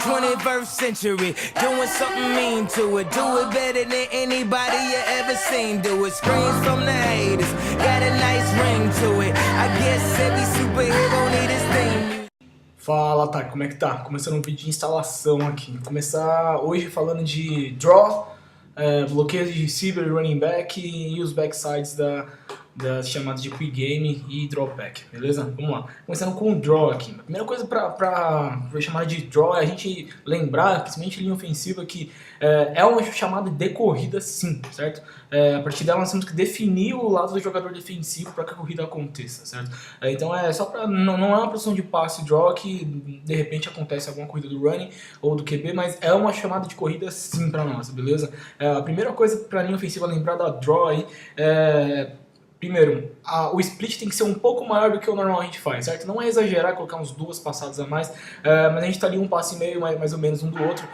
21st century, doing something mean to it. Do it better than anybody you ever seen. Do it. Screams from the haters, got a nice ring to it. I guess every superhero need his theme. Fala, tá? Como é que tá? Começando um vídeo de instalação aqui. Começar hoje falando de draw, bloqueio de receiver, running back e os backsides das chamadas de quick game e drawback, beleza? Vamos lá. Começando com o draw aqui. A primeira coisa pra chamar de draw é a gente lembrar, principalmente em linha ofensiva, que é uma chamada de corrida sim, certo? A partir dela nós temos que definir o lado do jogador defensivo para que a corrida aconteça, certo? Então é só para não é uma posição de passe draw que de repente acontece alguma corrida do running ou do QB, mas é uma chamada de corrida sim para nós, beleza? A primeira coisa para a linha ofensiva lembrar da draw aí primeiro, o split tem que ser um pouco maior do que o normal a gente faz, certo? Não é exagerar, colocar uns duas passadas a mais, mas a gente tá ali um passe e meio, mais ou menos, um do outro.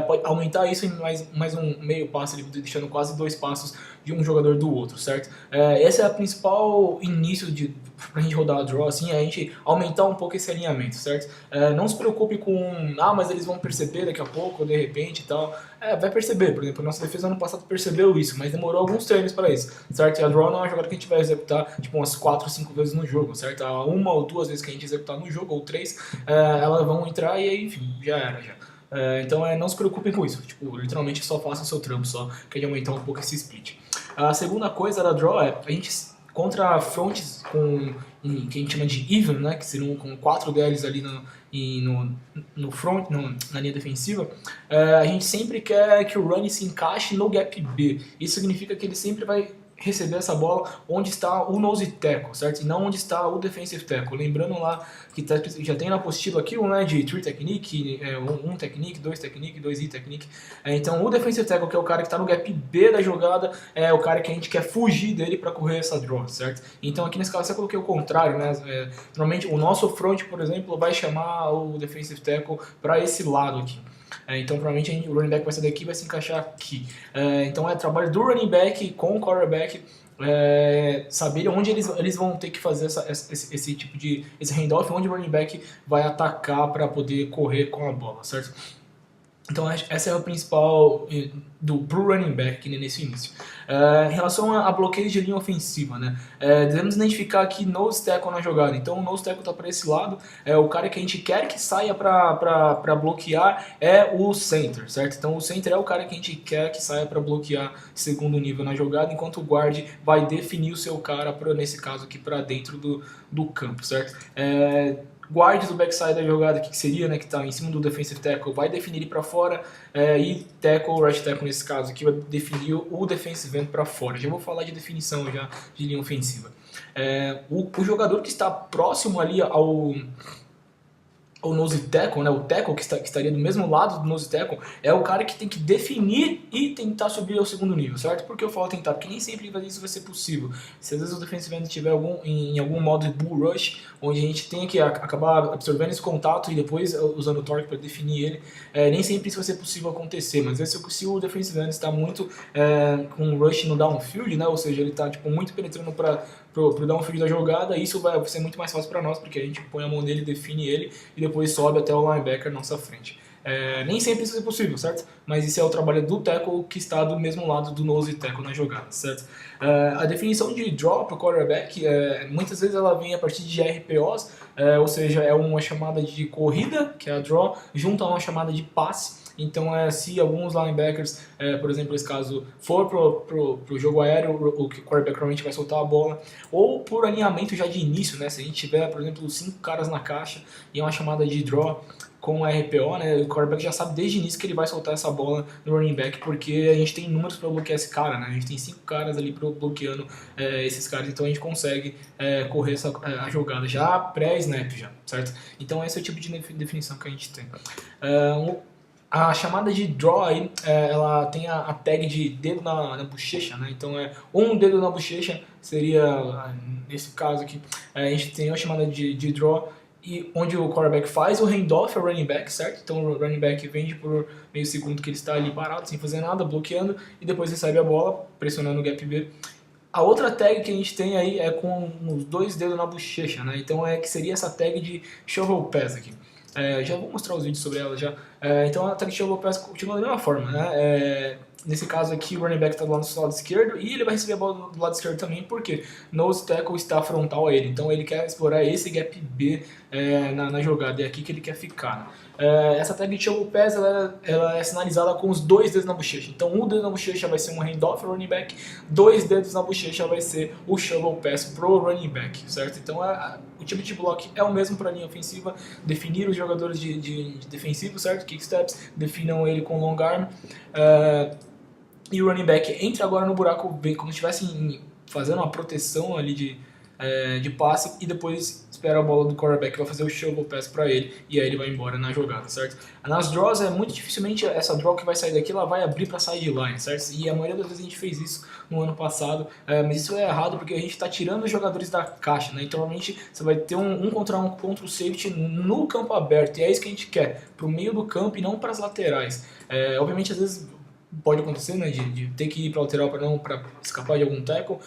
Pode aumentar isso em mais um meio passe, deixando quase dois passos de um jogador do outro, certo? Esse é o principal início pra gente rodar a draw, assim, é a gente aumentar um pouco esse alinhamento, certo? Não se preocupe com, mas eles vão perceber daqui a pouco, ou de repente e tal. Vai perceber, por exemplo, a nossa defesa ano passado percebeu isso, mas demorou alguns treinos para isso, certo? E a draw não é uma jogada que a gente vai executar tipo umas 4 ou 5 vezes no jogo, certo? Uma ou duas vezes que a gente executar no jogo, ou 3, elas vão entrar e aí, enfim, já era, já. Então não se preocupem com isso, tipo, literalmente só faça o seu trampo, só que é de aumentar um pouco esse split. A segunda coisa da draw é a gente contra fronts que a gente chama de even, né, que seriam com 4 DLs ali no front, na linha defensiva, a gente sempre quer que o run se encaixe no gap B. Isso significa que ele sempre vai receber essa bola onde está o nose tackle, certo? E não onde está o defensive tackle. Lembrando lá que já tem na apostila aqui né, de 3 technique, 1 technique, 2 technique, 2 technique. Então o defensive tackle, que é o cara que está no gap B da jogada, é o cara que a gente quer fugir dele para correr essa draw, certo? Então aqui nesse caso eu coloquei o contrário, né? Normalmente o nosso front, por exemplo, vai chamar o defensive tackle para esse lado aqui. Então provavelmente o running back vai sair daqui e vai se encaixar aqui. Então é trabalho do running back com o quarterback saber onde eles vão ter que fazer esse tipo de handoff, onde o running back vai atacar para poder correr com a bola, certo? Então essa é a principal pro running back nesse início. Em relação a bloqueios de linha ofensiva, né? Devemos identificar aqui nose tackle na jogada. Então o nose tackle está para esse lado, o cara que a gente quer que saia para bloquear é o center, certo? Então o center é o cara que a gente quer que saia para bloquear segundo nível na jogada, enquanto o guard vai definir o seu cara, nesse caso aqui, para dentro do campo, certo? Guard do backside da jogada, que seria, né, que está em cima do defensive tackle, vai definir ele para fora, e tackle, right tackle nesse caso aqui, vai definir o defensive end para fora. Já vou falar de definição já de linha ofensiva. O jogador que está próximo ali ao nose tackle, né, o tackle que estaria do mesmo lado do nose tackle, é o cara que tem que definir e tentar subir ao segundo nível, certo? Por que eu falo tentar? Porque nem sempre isso vai ser possível. Se às vezes o defensive end estiver em algum modo de bull rush, onde a gente tem que acabar absorvendo esse contato e depois usando o torque para definir ele, nem sempre isso vai ser possível acontecer, mas às vezes se o defensive end está muito com um rush no downfield, né, ou seja, ele está tipo, muito penetrando pro downfield da jogada, isso vai ser muito mais fácil para nós, porque a gente põe a mão nele, define ele e depois sobe até o linebacker na nossa frente. Nem sempre isso é possível, certo? Mas isso é o trabalho do tackle que está do mesmo lado do nose tackle na jogada, certo? A definição de draw para o quarterback, muitas vezes ela vem a partir de RPOs, ou seja, é uma chamada de corrida, que é a draw, junto a uma chamada de passe. Então, se alguns linebackers, por exemplo, esse caso for pro jogo aéreo, o quarterback provavelmente vai soltar a bola, ou por alinhamento já de início, né? Se a gente tiver, por exemplo, 5 caras na caixa e é uma chamada de draw com RPO, né? O quarterback já sabe desde o início que ele vai soltar essa bola no running back, porque a gente tem números para bloquear esse cara, né? A gente tem 5 caras ali bloqueando esses caras, então a gente consegue correr a jogada já pré-snap, já, certo? Então esse é o tipo de definição que a gente tem. A chamada de draw aí, ela tem a tag de dedo na bochecha, né? Então um dedo na bochecha seria, nesse caso aqui, a gente tem a chamada de draw, e onde o quarterback faz o handoff ao running back, certo? Então o running back vende por meio segundo que ele está ali parado, sem fazer nada, bloqueando, e depois recebe a bola, pressionando o gap B. A outra tag que a gente tem aí é com os 2 dedos na bochecha, né? Então que seria essa tag de shovel pass aqui. Já vou mostrar os vídeos sobre ela já. Então a tag de Shallow Pass continua da mesma forma, né? Nesse caso aqui, o running back está do lado esquerdo e ele vai receber a bola do lado esquerdo também, porque nose tackle está frontal a ele. Então ele quer explorar esse gap B na jogada, é aqui que ele quer ficar. Essa tag de Shallow Pass ela é sinalizada com os 2 dedos na bochecha. Então um dedo na bochecha vai ser um handoff running back, 2 dedos na bochecha vai ser o Shallow Pass pro running back, certo? Então o tipo de block é o mesmo para a linha ofensiva, definir os jogadores de defensivo, certo? Kick steps, definam ele com long arm. E o running back entra agora no buraco bem como se estivesse fazendo uma proteção ali de passe e depois espera a bola do quarterback que vai fazer o shovel pass para ele e aí ele vai embora na jogada, certo? Nas draws muito dificilmente essa draw que vai sair daqui ela vai abrir para sideline, certo? E a maioria das vezes a gente fez isso no ano passado, mas isso é errado porque a gente está tirando os jogadores da caixa, né? Então normalmente você vai ter um contra o safety no campo aberto e é isso que a gente quer, para o meio do campo e não para as laterais. Obviamente às vezes pode acontecer, né, de ter que ir para lateral para escapar de algum tackle,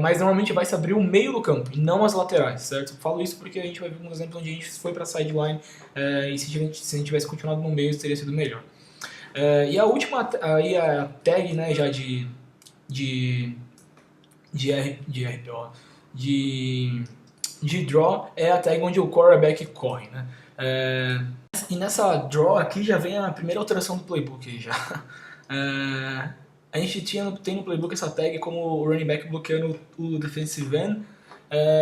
mas normalmente vai se abrir o meio do campo e não as laterais, certo? Falo isso porque a gente vai ver um exemplo onde a gente foi para sideline e se a gente tivesse continuado no meio teria sido melhor. E a última aí a tag, né, já de draw é a tag onde o quarterback corre, né? E nessa draw aqui já vem a primeira alteração do playbook aí já. A gente tem no playbook essa tag como o running back bloqueando o defensive end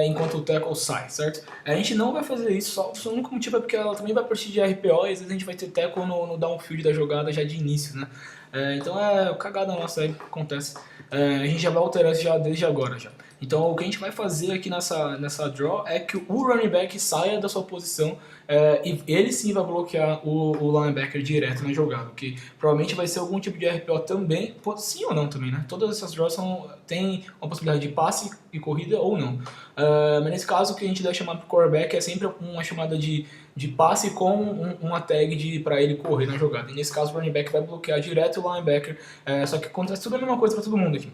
enquanto o tackle sai, certo? A gente não vai fazer isso, só o único motivo é porque ela também vai partir de RPO e às vezes a gente vai ter tackle no downfield da jogada já de início, né? Então cagada nossa aí, acontece. A gente já vai alterar isso já desde agora já. Então o que a gente vai fazer aqui nessa draw é que o running back saia da sua posição e ele sim vai bloquear o linebacker direto na jogada, que provavelmente vai ser algum tipo de RPO também, sim ou não também, né? Todas essas draws têm uma possibilidade de passe e corrida ou não. Mas nesse caso o que a gente deve chamar para o quarterback é sempre uma chamada de passe com uma tag para ele correr na jogada. E nesse caso o running back vai bloquear direto o linebacker, só que acontece tudo a mesma coisa para todo mundo aqui.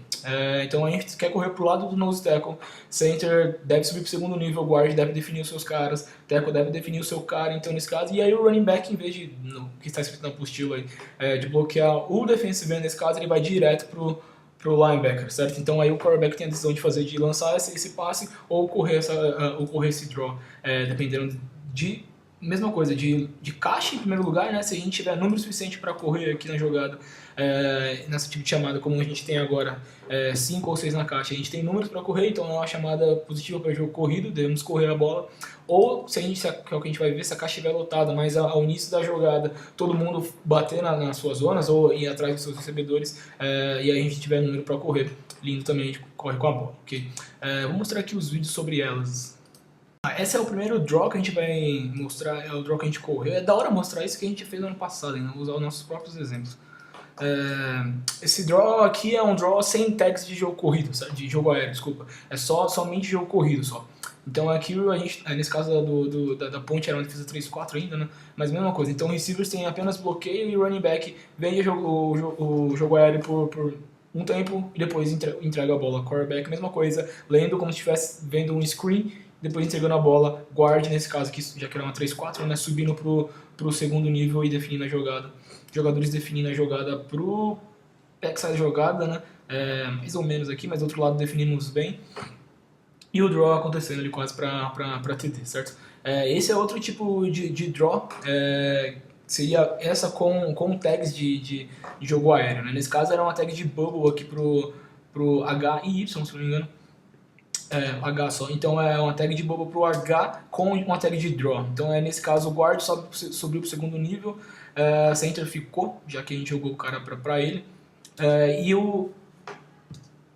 Então a gente quer correr pro lado do nose tackle, center deve subir pro segundo nível, guard deve definir os seus caras, tackle deve definir o seu cara, então nesse caso, e aí o running back, em vez de, que está escrito na apostila aí, de bloquear o defensive end, nesse caso ele vai direto pro linebacker, certo? Então aí o quarterback tem a decisão de lançar esse passe ou correr esse draw, dependendo mesma coisa, de caixa em primeiro lugar, né? Se a gente tiver número suficiente para correr aqui na jogada, nessa tipo de chamada, como a gente tem agora, 5 ou 6 na caixa, a gente tem números para correr, então é uma chamada positiva para jogo corrido, devemos correr a bola. Ou, que é o que a gente vai ver, se a caixa estiver lotada, mas ao início da jogada, todo mundo bater nas suas zonas ou ir atrás dos seus recebedores, e aí a gente tiver número para correr, lindo também, a gente corre com a bola, ok? Vou mostrar aqui os vídeos sobre elas. Esse é o primeiro draw que a gente vai mostrar, é o draw que a gente correu. É da hora mostrar isso que a gente fez no ano passado, né? Usar os nossos próprios exemplos. Esse draw aqui é um draw sem tags de jogo corrido, de jogo aéreo, desculpa. É somente jogo corrido só. Então aqui a gente, nesse caso da ponte era uma defesa 3-4 ainda, né? Mas mesma coisa. Então receivers tem apenas bloqueio e running back vende o jogo aéreo por um tempo e depois entrega a bola. Quarterback, mesma coisa, lendo como se estivesse vendo um screen, depois entregando a bola, guard nesse caso aqui, já que era uma 3-4, né, subindo pro segundo nível e definindo a jogada. Jogadores definindo a jogada pro backside da jogada, né, mais ou menos aqui, mas do outro lado definimos bem. E o draw acontecendo ali quase pra TD, certo? Esse é outro tipo de draw, seria essa com tags de jogo aéreo, né? Nesse caso era uma tag de bubble aqui pro H e Y, se não me engano. H só. Então é uma tag de bubble pro H com uma tag de draw. Então nesse caso o guard subiu pro segundo nível, center ficou, já que a gente jogou o cara pra ele.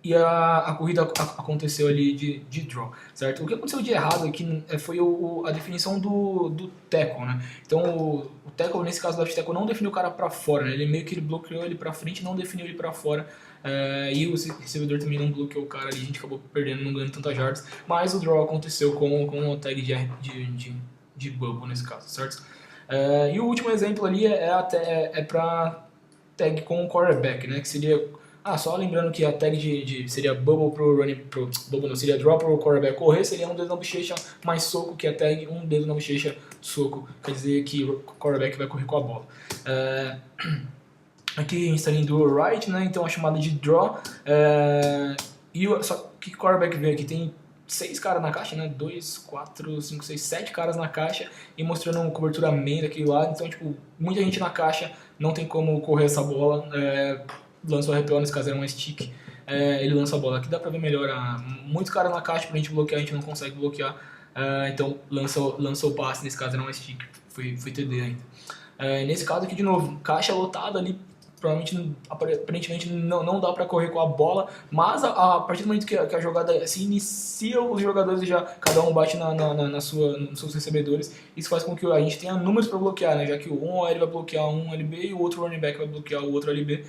E a corrida aconteceu ali de draw, certo? O que aconteceu de errado aqui foi a definição do tackle, né? Então o tackle, nesse caso do left tackle, não definiu o cara pra fora, né? Ele meio que bloqueou ele pra frente, não definiu ele pra fora. E o recebedor também não bloqueou o cara ali, a gente acabou perdendo, não ganhando tantas yards. Mas o draw aconteceu com o tag de bubble nesse caso, certo? E o último exemplo ali é pra tag com o quarterback, né? Que seria Só lembrando que a tag seria bubble bubble não, seria draw pro quarterback correr, seria um dedo na bochecha mais soco, que a tag um dedo na bochecha soco, quer dizer que o quarterback vai correr com a bola. Aqui a gente está em dual right, né? Então a chamada de draw, só que o quarterback vê aqui tem 6 caras na caixa, né? 2, 4, 5, 6, 7 caras na caixa e mostrando uma cobertura main daquele lado. Então, tipo, muita gente na caixa, não tem como correr essa bola. Lança o RPO, nesse caso era um stick. Ele lança a bola. Aqui dá pra ver melhor. Muitos caras na caixa pra gente bloquear, a gente não consegue bloquear. Então, lança o passe, nesse caso era um stick. Foi TD ainda. Nesse caso aqui, de novo, caixa lotada ali. Aparentemente não dá para correr com a bola, mas a partir do momento que a jogada se inicia, os jogadores já, cada um bate nos seus recebedores. Isso faz com que a gente tenha números para bloquear, né? Já que um OL vai bloquear um LB e o outro running back vai bloquear o outro LB.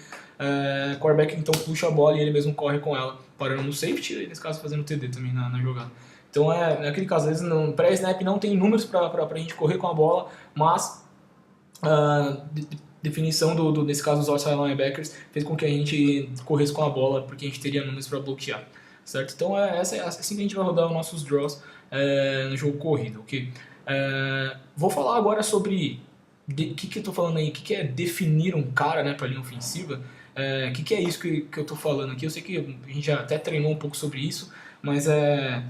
O quarterback então puxa a bola e ele mesmo corre com ela, parando no safety e nesse caso fazendo TD também na jogada. Então naquele caso, às vezes no pré-snap não tem números para a gente correr com a bola, mas definição nesse caso dos outside linebackers fez com que a gente corresse com a bola, porque a gente teria números para bloquear, certo? Então assim que a gente vai rodar os nossos draws no jogo corrido, ok? Vou falar agora sobre o que eu tô falando aí, o que é definir um cara, né, para linha ofensiva. O que é isso que eu tô falando aqui? Eu sei que a gente já até treinou um pouco sobre isso, mas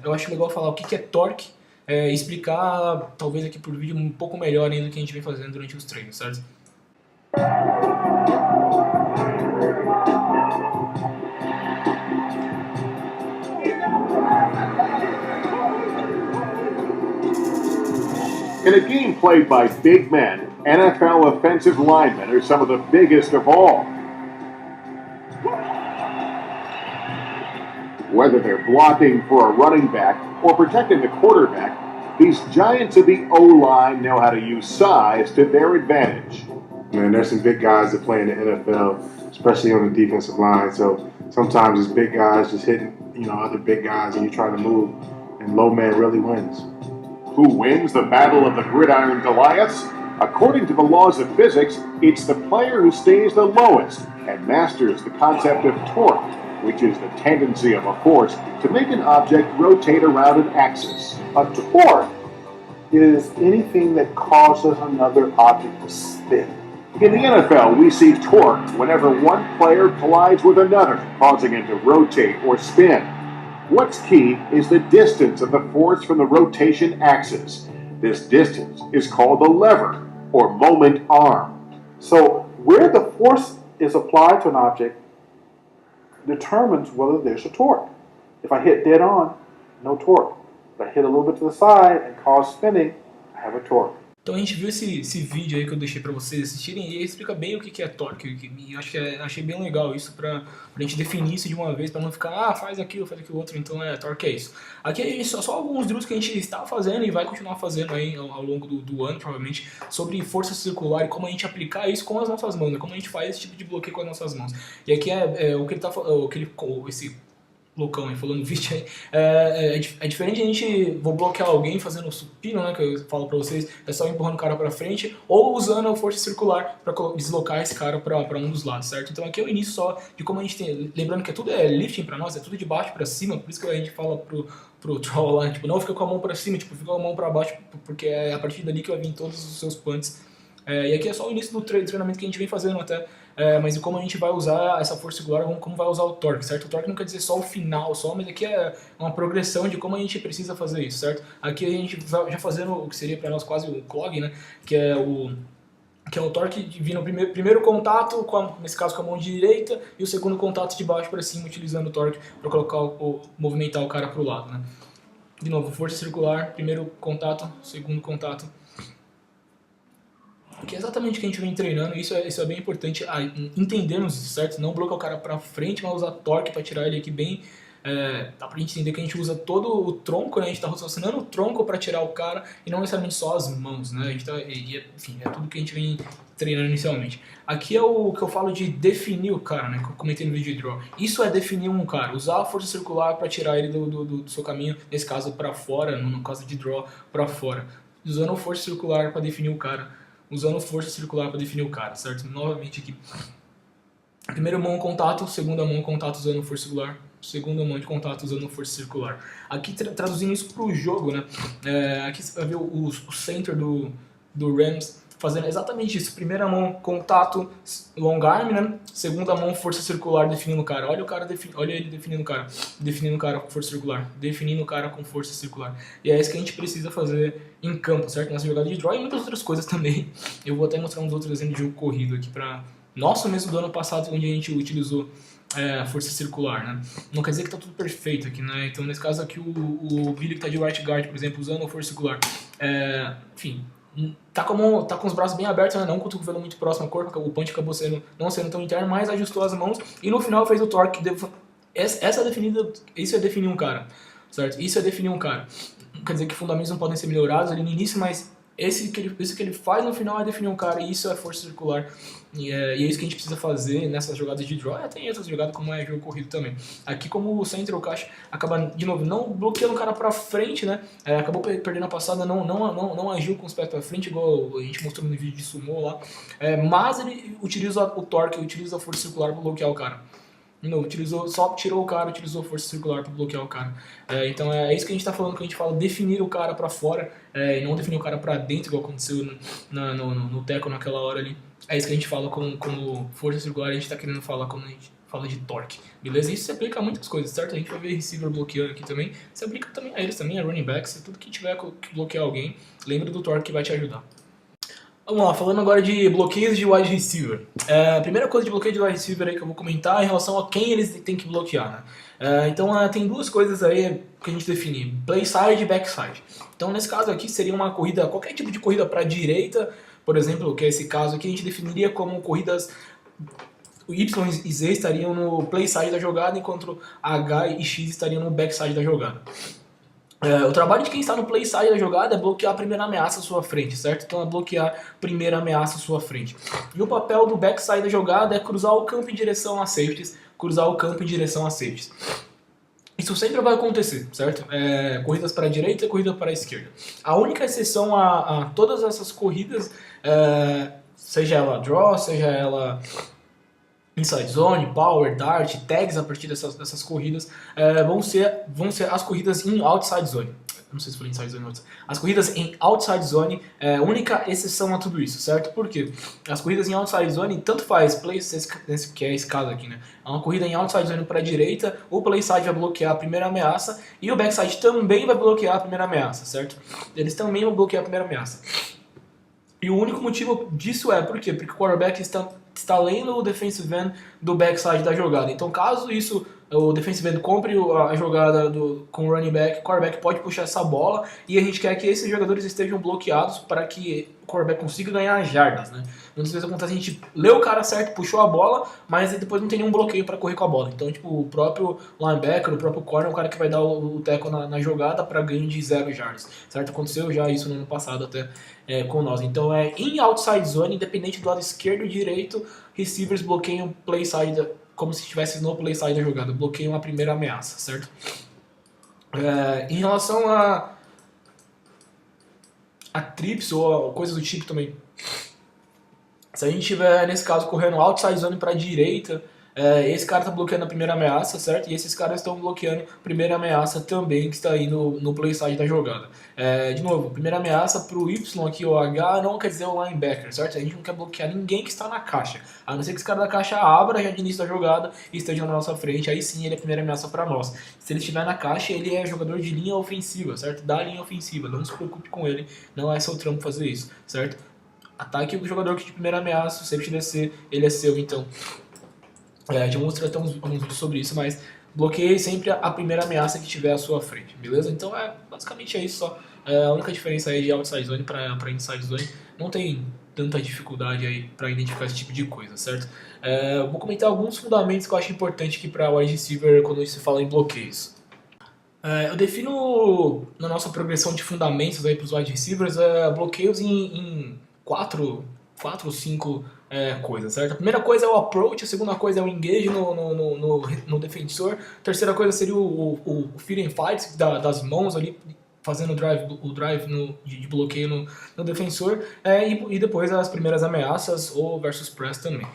eu acho legal falar o que é torque, explicar talvez aqui por vídeo um pouco melhor ainda do que a gente vem fazendo durante os treinos, certo? In a game played by big men, NFL offensive linemen are some of the biggest of all. Whether they're blocking for a running back or protecting the quarterback, these giants of the O-line know how to use size to their advantage. Man, there's some big guys that play in the NFL, especially on the defensive line. So sometimes it's big guys just hitting, other big guys, and you're trying to move, and low man really wins. Who wins the battle of the gridiron Goliaths? According to the laws of physics, it's the player who stays the lowest and masters the concept of torque, which is the tendency of a force to make an object rotate around an axis. A torque is anything that causes another object to spin. In the NFL, we see torque whenever one player collides with another, causing it to rotate or spin. What's key is the distance of the force from the rotation axis. This distance is called the lever, or moment arm. So where the force is applied to an object determines whether there's a torque. If I hit dead on, no torque. If I hit a little bit to the side and cause spinning, I have a torque. Então a gente viu esse vídeo aí que eu deixei pra vocês assistirem e ele explica bem o que é torque. E achei bem legal isso pra gente definir isso de uma vez, pra não ficar, faz aquilo outro, então torque é isso. Aqui só alguns drills que a gente está fazendo e vai continuar fazendo aí ao longo do ano, provavelmente, sobre força circular e como a gente aplicar isso com as nossas mãos, né? Como a gente faz esse tipo de bloqueio com as nossas mãos. E aqui o que ele tá falando, esse loucão aí, falando vídeo aí, é diferente a gente, vou bloquear alguém fazendo o supino, né, que eu falo pra vocês, é só empurrando o cara pra frente, ou usando a força circular pra deslocar esse cara pra um dos lados, certo? Então aqui é o início só de como a gente tem, lembrando que tudo é lifting pra nós, é tudo de baixo pra cima, por isso que a gente fala pro troll lá, tipo, não fica com a mão pra cima, tipo, fica com a mão pra baixo, porque é a partir dali que vai vir todos os seus punts. E aqui é só o início do treinamento que a gente vem fazendo até, mas como a gente vai usar essa força circular, como vai usar o torque, certo? O torque não quer dizer só o final, mas aqui é uma progressão de como a gente precisa fazer isso, certo? Aqui a gente vai já fazendo o que seria para nós quase o clog, né? Que é o torque vindo no primeiro contato, nesse caso com a mão direita, e o segundo contato de baixo para cima, utilizando o torque para movimentar o cara para o lado, né? De novo, força circular, primeiro contato, segundo contato. Que é exatamente o que a gente vem treinando, isso é bem importante, entendermos isso, certo? Não bloquear o cara pra frente, mas usar torque pra tirar ele aqui bem, dá pra gente entender que a gente usa todo o tronco, né? A gente tá raciocinando o tronco pra tirar o cara e não necessariamente só as mãos, né? A gente enfim, é tudo que a gente vem treinando inicialmente. Aqui é o que eu falo de definir o cara, né? Que eu comentei no vídeo de draw. Isso é definir um cara, usar a força circular pra tirar ele do seu caminho, nesse caso pra fora, no caso de draw, pra fora. Usando a força circular pra definir o cara. Usando força circular para definir o cara, certo? Novamente aqui. Primeira mão contato, segunda mão contato usando força circular, segunda mão de contato usando força circular. Aqui traduzindo isso para o jogo, né? Aqui você vai ver o center do Rams fazendo exatamente isso. Primeira mão contato, long arm, né? Segunda mão força circular definindo o cara. Olha ele definindo o cara com força circular, definindo o cara com força circular. E é isso que a gente precisa fazer em campo, certo? Nessa jogada de draw e muitas outras coisas também. Eu vou até mostrar uns outros exemplos de jogo corrido aqui para nosso mesmo do ano passado, onde a gente utilizou força circular, né? Não quer dizer que tá tudo perfeito aqui, né? Então, nesse caso aqui, o Billy que tá de right guard, por exemplo, usando a força circular, enfim, tá com os braços bem abertos, né? Não com o cotovelo muito próximo ao corpo, o punch acabou não sendo tão interno, mas ajustou as mãos e no final fez o torque. Isso é definir um cara, certo? Isso é definir um cara. Não quer dizer que fundamentos não podem ser melhorados ali no início, mas isso que ele faz no final é definir um cara, e isso é força circular. E é isso que a gente precisa fazer nessas jogadas de draw. Tem outras jogadas como é jogo corrido também. Aqui, como o center, o caixa, acaba, de novo, não bloqueando o cara pra frente, né? Acabou perdendo a passada, não agiu com os pés pra frente, igual a gente mostrou no vídeo de sumo lá. Mas ele utiliza o torque, utiliza a força circular pra bloquear o cara. Não, só tirou o cara, utilizou força circular para bloquear o cara. Então é isso que a gente está falando, que a gente fala definir o cara para fora e não definir o cara para dentro, igual aconteceu no teco naquela hora ali. É isso que a gente fala como força circular, a gente está querendo falar quando a gente fala de torque, beleza? Isso se aplica a muitas coisas, certo? A gente vai ver receiver bloqueando aqui também, se aplica também a eles também, a running backs, tudo que tiver que bloquear alguém, lembra do torque que vai te ajudar. Vamos lá, falando agora de bloqueios de wide receiver. A primeira coisa de bloqueio de wide receiver aí que eu vou comentar é em relação a quem eles têm que bloquear, né? Então tem duas coisas aí que a gente define, play side e backside. Então nesse caso aqui seria uma corrida, qualquer tipo de corrida para a direita, por exemplo, que é esse caso aqui, a gente definiria como corridas, o Y e Z estariam no play side da jogada, enquanto H e X estariam no backside da jogada. O trabalho de quem está no play side da jogada é bloquear a primeira ameaça à sua frente, certo? Então é bloquear a primeira ameaça à sua frente. E o papel do backside da jogada é cruzar o campo em direção a safeties, Isso sempre vai acontecer, certo? Corridas para a direita e corrida para a esquerda. A única exceção a todas essas corridas, seja ela draw, seja ela inside zone, power, dart, tags a partir dessas corridas, vão ser as corridas em outside zone. Não sei se falei inside zone ou outside. As corridas em outside zone é a única exceção a tudo isso, certo? Por quê? As corridas em outside zone, tanto faz play, que é esse caso aqui, né? É uma corrida em outside zone para a direita, o play side vai bloquear a primeira ameaça e o backside também vai bloquear a primeira ameaça, certo? Eles também vão bloquear a primeira ameaça. E o único motivo disso é por quê? Porque o quarterback está lendo o defensive end do backside da jogada. Então, caso o defensive end compre a jogada com o running back, o quarterback pode puxar essa bola e a gente quer que esses jogadores estejam bloqueados para que o quarterback consiga ganhar jardas, né? Muitas vezes acontece, a gente leu o cara certo, puxou a bola, mas depois não tem nenhum bloqueio para correr com a bola. Então, o próprio linebacker, o próprio corner é o cara que vai dar o tackle na jogada para ganho de 0 jardas, certo? Aconteceu já isso no ano passado até com nós. Então, em outside zone, independente do lado esquerdo ou direito, receivers bloqueiam play side, como se estivesse no play side da jogada, bloqueiam a primeira ameaça, certo? Em relação a trips ou coisas do tipo também, se a gente tiver, nesse caso, correndo outside zone para a direita, esse cara está bloqueando a primeira ameaça, certo? E esses caras estão bloqueando a primeira ameaça também que está aí no play side da jogada. De novo, primeira ameaça para o Y aqui, o H, não quer dizer o linebacker, certo? A gente não quer bloquear ninguém que está na caixa. A não ser que esse cara da caixa abra já de início da jogada e esteja na nossa frente, aí sim ele é a primeira ameaça para nós. Se ele estiver na caixa, ele é jogador de linha ofensiva, certo? Da linha ofensiva, não se preocupe com ele, não é seu trampo fazer isso, certo? Ataque o jogador que de primeira ameaça, se ele te descer, ele é seu, então. Já mostrei até uns vídeos sobre isso, mas bloqueie sempre a primeira ameaça que tiver à sua frente, beleza? Então basicamente é isso só. A única diferença aí de outside zone para inside zone, não tem tanta dificuldade aí para identificar esse tipo de coisa, certo? Vou comentar alguns fundamentos que eu acho importante aqui para wide receiver quando se fala em bloqueios. Eu defino na nossa progressão de fundamentos aí para os wide receivers bloqueios em 4 ou 5 coisas, certo? A primeira coisa é o approach, a segunda coisa é o engage no defensor, a terceira coisa seria o feed and fight das mãos ali, fazendo o drive de bloqueio no defensor, e depois as primeiras ameaças ou versus press também.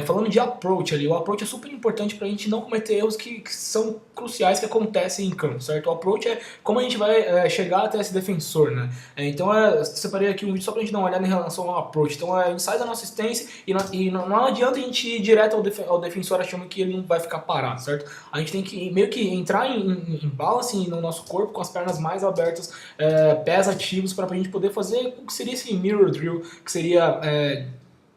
Falando de approach ali, o approach é super importante para a gente não cometer erros que são cruciais que acontecem em campo, certo? O approach é como a gente vai chegar até esse defensor, né? Então separei aqui um vídeo só pra gente dar uma olhada em relação ao approach. Então a gente sai da nossa assistência e não adianta a gente ir direto ao defensor achando que ele não vai ficar parado, certo? A gente tem que meio que entrar em balance no nosso corpo com as pernas mais abertas, pés ativos, para a gente poder fazer o que seria esse mirror drill, que seria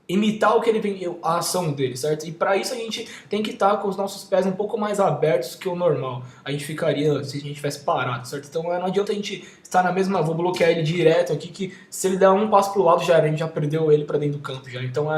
imitar o que ele vem, a ação dele, certo? E para isso a gente tem que estar com os nossos pés um pouco mais abertos que o normal. A gente ficaria se a gente tivesse parado, certo? Então não adianta a gente estar na mesma, vou bloquear ele direto aqui, que se ele der um passo pro lado já era, a gente já perdeu ele para dentro do campo já. Então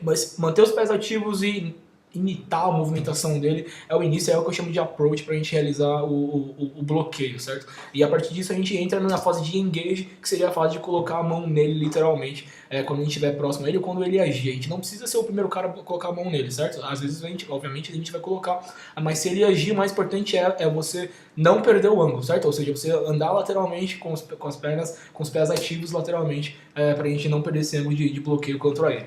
mas manter os pés ativos e imitar a movimentação dele é o início, é o que eu chamo de approach para a gente realizar o bloqueio, certo? E a partir disso a gente entra na fase de engage, que seria a fase de colocar a mão nele literalmente, quando a gente estiver próximo a ele ou quando ele agir. A gente não precisa ser o primeiro cara a colocar a mão nele, certo? Às vezes obviamente a gente vai colocar, mas se ele agir, o mais importante é você não perder o ângulo, certo? Ou seja, você andar lateralmente com as pernas, com os pés ativos lateralmente, para a gente não perder esse ângulo de bloqueio contra ele.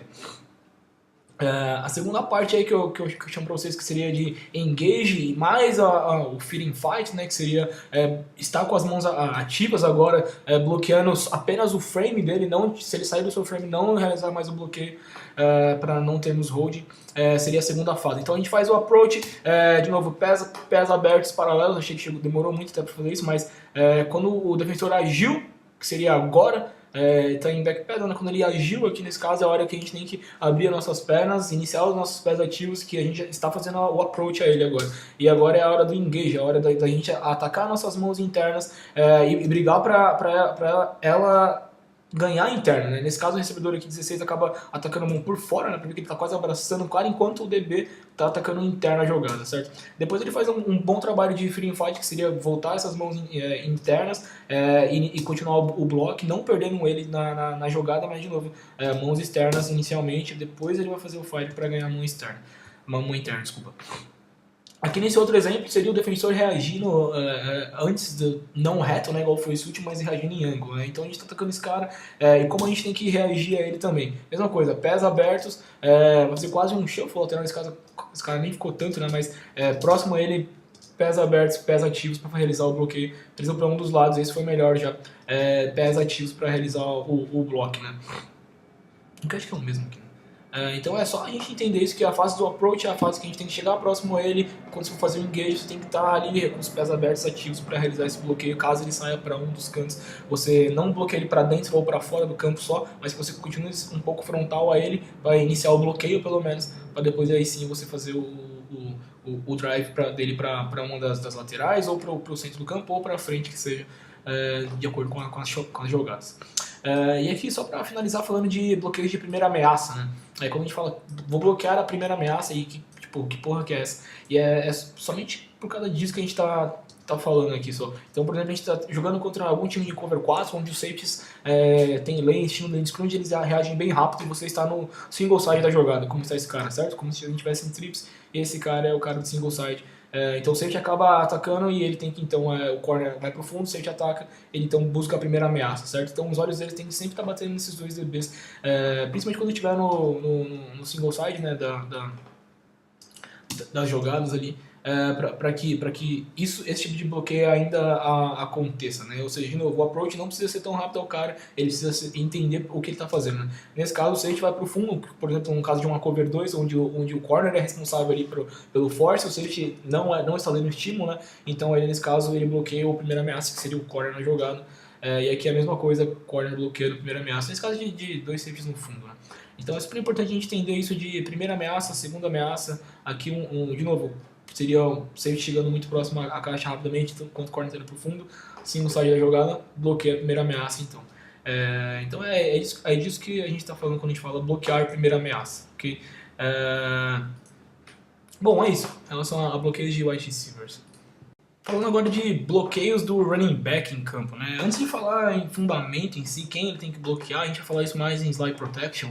A segunda parte aí que eu chamo pra vocês, que seria de engage mais o feeding fight, né, que seria estar com as mãos ativas agora, bloqueando apenas o frame dele, não, se ele sair do seu frame, não realizar mais o bloqueio, para não termos hold, seria a segunda fase. Então a gente faz o approach, de novo, pés abertos paralelos, achei que demorou muito tempo para fazer isso, mas quando o defensor agiu, que seria agora, tá em back pedal, né? Quando ele agiu aqui nesse caso é a hora que a gente tem que abrir as nossas pernas, iniciar os nossos pés ativos, que a gente está fazendo o approach a ele agora. E agora é a hora do engage, a hora da gente atacar nossas mãos internas e brigar para ela ganhar interna, né? Nesse caso o recebedor aqui 16 acaba atacando a mão por fora, né? Porque ele tá quase abraçando o cara, enquanto o DB tá atacando interna a jogada, certo? Depois ele faz um bom trabalho de free fight, que seria voltar essas mãos internas e continuar o bloco, não perdendo ele na jogada, mas de novo, mãos externas inicialmente, depois ele vai fazer o fight para ganhar a mão externa. Uma mão interna, desculpa. Aqui nesse outro exemplo seria o defensor reagindo antes do não reto, né, igual foi esse último, mas reagindo em ângulo, né? Então a gente está atacando esse cara e como a gente tem que reagir a ele também. Mesma coisa, pés abertos, vai fazer quase um shuffle lateral, nesse caso esse cara nem ficou tanto, né, mas próximo a ele, pés abertos, pés ativos para realizar o bloqueio. Precisam para um dos lados, esse foi melhor já, pés ativos para realizar o bloco, né? Eu acho que é o mesmo aqui. Então é só a gente entender isso, que a fase do approach é a fase que a gente tem que chegar próximo a ele. Quando você for fazer o engage, você tem que estar ali com os pés abertos ativos para realizar esse bloqueio, caso ele saia para um dos cantos. Você não bloqueia ele para dentro ou para fora do campo só, mas que você continue um pouco frontal a ele, para iniciar o bloqueio pelo menos, para depois aí sim você fazer o drive dele para uma das laterais, ou para o centro do campo, ou para frente, que seja, de acordo com as jogadas. E aqui só para finalizar falando de bloqueios de primeira ameaça, né? Quando a gente fala, vou bloquear a primeira ameaça, e que porra que é essa? E é somente por causa disso que a gente tá falando aqui só. Então, por exemplo, a gente tá jogando contra algum time de cover 4, onde os safeties tem lane, estilo lane scrum, onde eles reagem bem rápido e você está no single side da jogada, como está esse cara, certo? Como se a gente tivesse em trips, e esse cara é o cara do single side. Então o safety acaba atacando e ele tem que, então, o corner vai pro fundo, o safety ataca, ele então busca a primeira ameaça, certo? Então os olhos deles tem que sempre estar batendo nesses dois DBs, principalmente quando estiver no single side, né, das jogadas ali, para que esse tipo de bloqueio ainda aconteça, né? Ou seja, de novo, o approach não precisa ser tão rápido ao cara, ele precisa entender o que ele está fazendo, né? Nesse caso, se a gente vai para o fundo, por exemplo, no caso de uma cover 2, onde o corner é responsável ali pelo force, o safety não está dando estímulo, né? Então, nesse caso, ele bloqueia a primeira ameaça, que seria o corner na jogada. E aqui é a mesma coisa, corner bloqueando a primeira ameaça, nesse caso de dois safeties no fundo, né? Então é super importante a gente entender isso de primeira ameaça, segunda ameaça. Aqui de novo, seria o safety chegando muito próximo à caixa rapidamente, enquanto o corner está indo pro fundo, single side da jogada, bloqueia a primeira ameaça, então. Então é disso que a gente está falando quando a gente fala bloquear a primeira ameaça, ok? Bom, é isso, em relação a bloqueios de wide receivers. Falando agora de bloqueios do running back em campo, né? Antes de falar em fundamento em si, quem ele tem que bloquear, a gente vai falar isso mais em slide protection,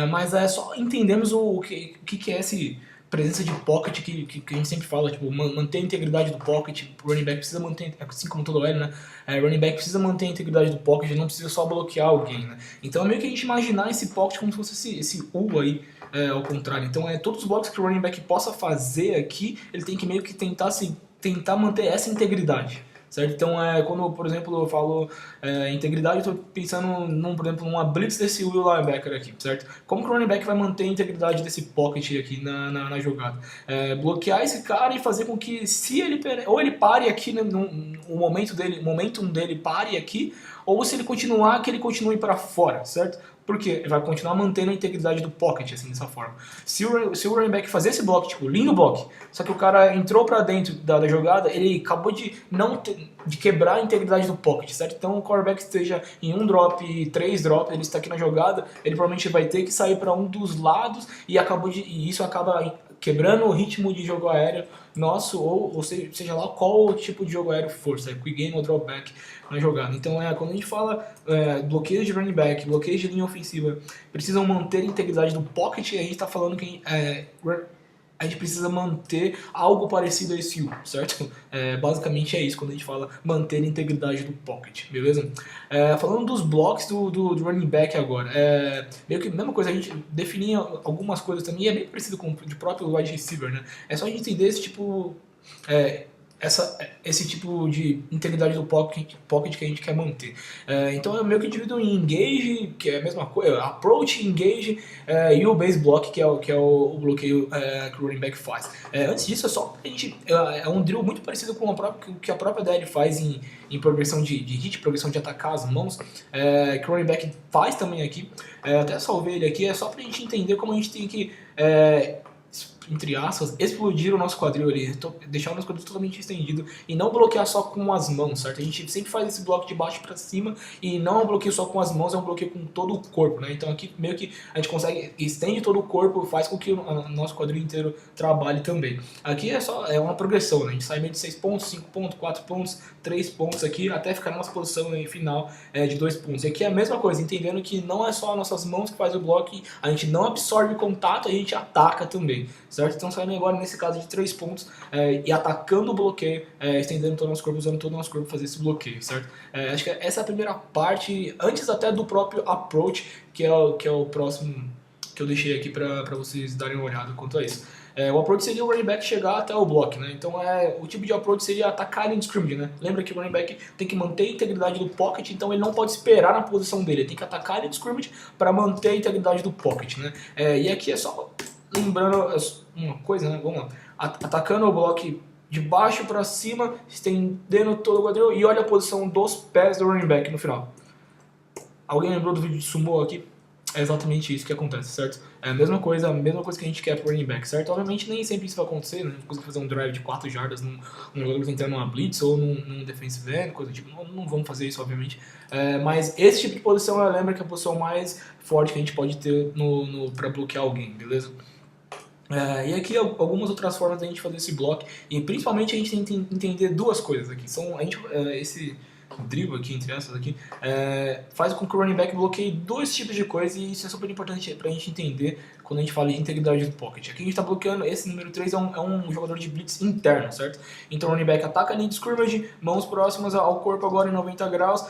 mas só entendemos o que é esse presença de pocket que a gente sempre fala, tipo, manter a integridade do pocket, o running back precisa manter, assim como todo L, né? Running back precisa manter a integridade do pocket, não precisa só bloquear alguém, né? Então é meio que a gente imaginar esse pocket como se fosse esse U aí, ao contrário. Então todos os blocos que o running back possa fazer aqui, ele tem que meio que tentar manter essa integridade. Certo? Então, quando, por exemplo, eu falo integridade, eu estou pensando, por exemplo, numa blitz desse will linebacker aqui, certo? Como que o running back vai manter a integridade desse pocket aqui na jogada? Bloquear esse cara e fazer com que, se ele ou ele pare aqui, né, o momentum dele pare aqui, ou se ele continuar, que ele continue para fora, certo? Porque ele vai continuar mantendo a integridade do pocket, assim, dessa forma. Se o running back fazer esse bloco, tipo, lindo bloco, só que o cara entrou pra dentro da jogada, ele acabou de quebrar a integridade do pocket, certo? Então o quarterback esteja em 1 drop, 3 drop, ele está aqui na jogada, ele provavelmente vai ter que sair para um dos lados e isso acaba quebrando o ritmo de jogo aéreo nosso, ou seja lá qual tipo de jogo aéreo for, quick game ou dropback na jogada. Então, quando a gente fala bloqueios de running back, bloqueios de linha ofensiva, precisam manter a integridade do pocket, a gente está falando que a gente precisa manter algo parecido a esse U, certo? Basicamente é isso quando a gente fala manter a integridade do pocket, beleza? Falando dos blocos do running back agora, meio que a mesma coisa, a gente definir algumas coisas também, é bem parecido com o próprio wide receiver, né? É só a gente entender esse tipo de integridade do pocket que a gente quer manter. Então é meio que dividido em engage, que é a mesma coisa, approach, engage e o base block, que é o bloqueio que o running back faz. Antes disso, é um drill muito parecido com o que a própria DL faz em progressão de hit, progressão de atacar as mãos, que o running back faz também aqui. Até salvei ele aqui, é só pra gente entender como a gente tem que entre aspas, explodir o nosso quadril ali, deixar o nosso quadril totalmente estendido e não bloquear só com as mãos, certo? A gente sempre faz esse bloco de baixo para cima e não é um bloqueio só com as mãos, é um bloqueio com todo o corpo, né? Então aqui meio que a gente consegue, estende todo o corpo, faz com que o nosso quadril inteiro trabalhe também. Aqui é uma progressão, né? A gente sai meio de 6 pontos, 5 pontos, 4 pontos, 3 pontos aqui, até ficar na nossa posição final de 2 pontos. E aqui é a mesma coisa, entendendo que não é só as nossas mãos que faz o bloco, a gente não absorve contato, a gente ataca também, certo? Então saindo agora nesse caso de 3 pontos e atacando o bloqueio, estendendo todo o nosso corpo, usando todo o nosso corpo para fazer esse bloqueio, certo? Acho que essa é a primeira parte, antes até do próprio approach, que é o próximo que eu deixei aqui para vocês darem uma olhada quanto a isso. O approach seria o running back chegar até o block, né? Então o tipo de approach seria atacar a linha de scrimmage, né? Lembra que o running back tem que manter a integridade do pocket, então ele não pode esperar na posição dele, ele tem que atacar a linha de scrimmage para manter a integridade do pocket, né? E aqui é só lembrando uma coisa, né? Vamos lá. Atacando o bloco de baixo para cima, estendendo todo o quadril e olha a posição dos pés do running back no final. Alguém lembrou do vídeo de sumo aqui? É exatamente isso que acontece, certo? É a mesma coisa que a gente quer pro running back, certo? Obviamente nem sempre isso vai acontecer, né? A gente consegue fazer um drive de 4 jardas num jogador tentando numa blitz ou num defensive end, coisa do tipo. Não vamos fazer isso, obviamente. Mas esse tipo de posição, lembra que é a posição mais forte que a gente pode ter para bloquear alguém, beleza? E aqui algumas outras formas da gente fazer esse bloco, e principalmente a gente tem que entender duas coisas aqui. Esse drible aqui, entre essas aqui, faz com que o running back bloqueie dois tipos de coisa, e isso é super importante pra gente entender quando a gente fala de integridade do pocket. Aqui a gente está bloqueando, esse número 3 é um jogador de blitz interno, certo? Então o running back ataca a linha de scrimmage, mãos próximas ao corpo agora em 90 graus,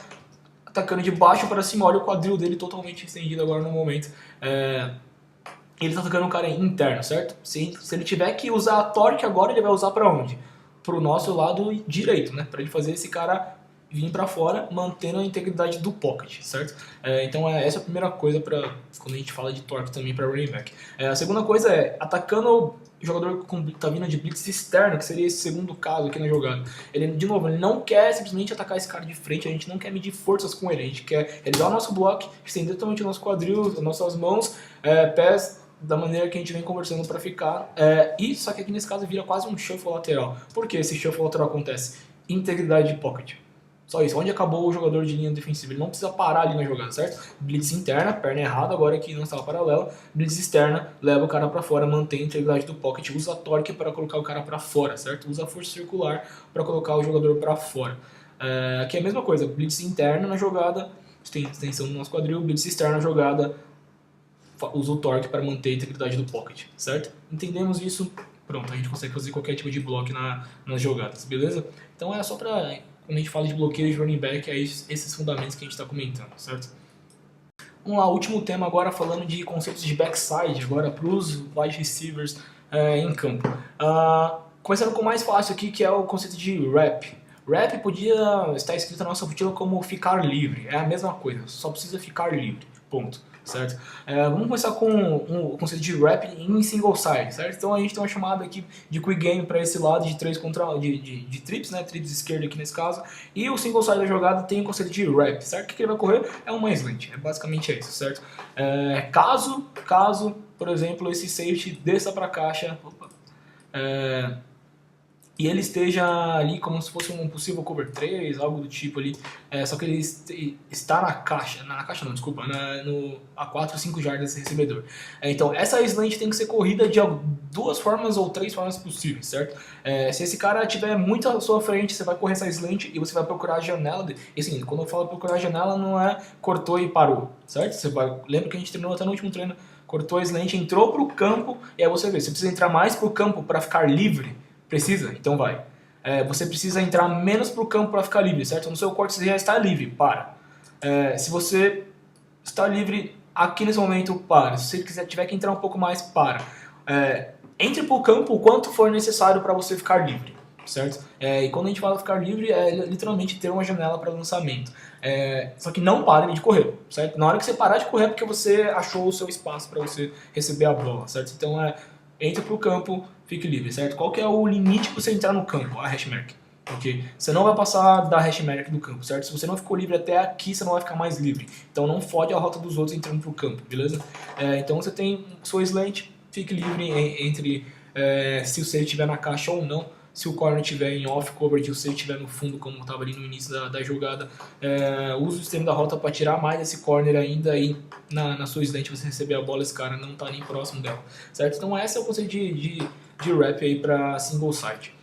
atacando de baixo para cima, olha o quadril dele totalmente estendido agora no momento. Ele está atacando o cara interno, certo? Se ele tiver que usar a torque agora, ele vai usar para onde? Pro nosso lado direito, né? Para ele fazer esse cara vir para fora, mantendo a integridade do pocket, certo? Então essa é a primeira coisa para quando a gente fala de torque também para running back. A segunda coisa é atacando o jogador que está vindo de blitz externo, que seria esse segundo caso aqui na jogada. Ele, de novo, ele não quer simplesmente atacar esse cara de frente, a gente não quer medir forças com ele, a gente quer realizar o nosso bloco, estender totalmente o nosso quadril, as nossas mãos, pés, da maneira que a gente vem conversando para ficar. Só que aqui nesse caso vira quase um shuffle lateral. Por que esse shuffle lateral acontece? Integridade de pocket. Só isso, onde acabou o jogador de linha defensiva, ele não precisa parar ali na jogada, certo? Blitz interna, perna errada, agora aqui não estava paralela. Blitz externa, leva o cara para fora, mantém a integridade do pocket, usa a torque para colocar o cara para fora, certo? Usa a força circular para colocar o jogador para fora. Aqui é a mesma coisa, blitz interna na jogada, extensão do nosso quadril, blitz externa na jogada, usa o torque para manter a integridade do pocket, certo? Entendemos isso, pronto, a gente consegue fazer qualquer tipo de bloco nas jogadas, beleza? Então é só para, quando a gente fala de bloqueio de running back, é esses fundamentos que a gente está comentando, certo? Vamos lá, último tema agora falando de conceitos de backside, agora para os wide receivers em campo. Começando com o mais fácil aqui, que é o conceito de wrap. Wrap podia estar escrito na nossa apostila como ficar livre, é a mesma coisa, só precisa ficar livre, ponto, certo? Vamos começar com o conceito de wrap em single side, certo? Então a gente tem uma chamada aqui de quick game para esse lado de 3 contra de trips, né? Trips esquerda aqui nesse caso, e o single side da jogada tem o conceito de wrap, certo? O que ele vai correr é uma slant, basicamente isso, certo? Caso, por exemplo, esse safety desça para a caixa, e ele esteja ali como se fosse um possível cover 3, algo do tipo ali, só que ele está na caixa não, desculpa, no A4, 5 jardas desse recebedor. Então essa slant tem que ser corrida de 2 formas ou 3 formas possíveis, certo? Se esse cara estiver muito à sua frente, você vai correr essa slant e você vai procurar a janela, e assim, quando eu falo procurar a janela, não é cortou e parou, certo? Lembra que a gente treinou até no último treino, cortou a slant, entrou pro campo, e aí você vê, você precisa entrar mais pro campo para ficar livre. Precisa? Então vai. Você precisa entrar menos pro campo para ficar livre, certo? No seu corte você já está livre, para. Se você está livre aqui nesse momento, para. Se você tiver que entrar um pouco mais, para. Entre pro campo o quanto for necessário para você ficar livre, certo? E quando a gente fala ficar livre, é literalmente ter uma janela para lançamento. Só que não pare de correr, certo? Na hora que você parar de correr é porque você achou o seu espaço para você receber a bola, certo? Então entra pro campo, fique livre, certo? Qual que é o limite para você entrar no campo? A hash mark. Ok? Você não vai passar da hash mark do campo, certo? Se você não ficou livre até aqui, você não vai ficar mais livre. Então não fode a rota dos outros entrando pro campo, beleza? Então você tem sua slant, fique livre entre se o safety estiver na caixa ou não. Se o corner estiver em off coverage e o safety estiver no fundo, como estava ali no início da jogada, use o extremo da rota para tirar mais esse corner ainda e na sua slant você receber a bola, esse cara não está nem próximo dela, certo? Então esse é o conceito de wrap aí para single side.